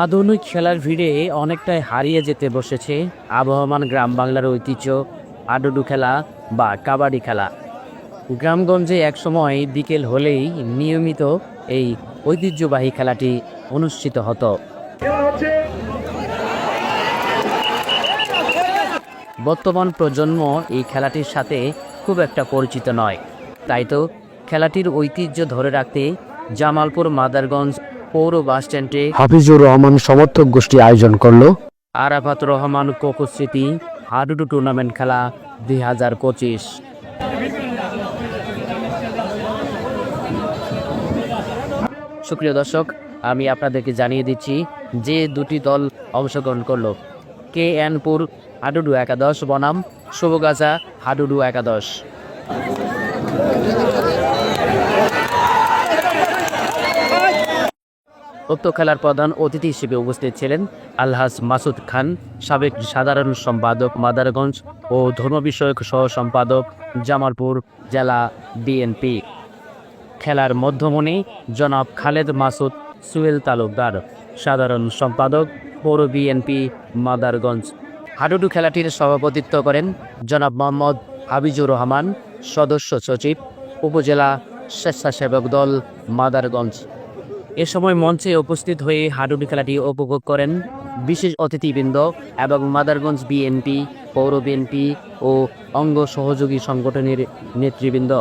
আধুনিক খেলার ভিড়ে অনেকটাই হারিয়ে যেতে বসেছে আবহমান গ্রাম বাংলার ঐতিহ্য হাডুডু খেলা বা কাবাডি খেলা। গ্রামগঞ্জে একসময় বিকেল হলেই নিয়মিত এই ঐতিহ্যবাহী খেলাটি অনুষ্ঠিত হতো। বর্তমান প্রজন্ম এই খেলাটির সাথে খুব একটা পরিচিত নয়, তাই তো খেলাটির ঐতিহ্য ধরে রাখতে জামালপুর মাদারগঞ্জ পৌর বাসস্ট্যান্ডে হাফিজুর রহমান সমর্থক গোষ্ঠী আয়োজন করলো আরাফাত রহমান কোকো স্মৃতি হাডুডু টুর্নামেন্ট খেলা 2025। সুপ্রিয় দর্শক, আমি আপনাদেরকে জানিয়ে দিচ্ছি যে দুটি দল অংশগ্রহণ করলো। KN-পুর হাডুডু একাদশ বনাম শুভগাছা হাডুডু একাদশ। উক্ত খেলার প্রধান অতিথি হিসেবে উপস্থিত ছিলেন আলহাজ মাসুদ খান, সাবেক সাধারণ সম্পাদক মাদারগঞ্জ ও ধর্ম বিষয়ক সহ সম্পাদক জামালপুর জেলা BNP। খেলার মধ্যমণি জনাব খালেদ মাসুদ সুহেল তালুকদার, সাধারণ সম্পাদক পৌর BNP মাদারগঞ্জ। হাডুডু খেলাটির সভাপতিত্ব করেন জনাব মোহাম্মদ হাফিজুর রহমান, সদস্য সচিব উপজেলা স্বেচ্ছাসেবক দল মাদারগঞ্জ। এ সময় মঞ্চে উপস্থিত হয়ে হাডুডু খেলাটি উপভোগ করেন বিশেষ অতিথিবৃন্দ এবং মাদারগঞ্জ BNP, পৌর BNP ও অঙ্গ সহযোগী সংগঠনের নেতৃবৃন্দ।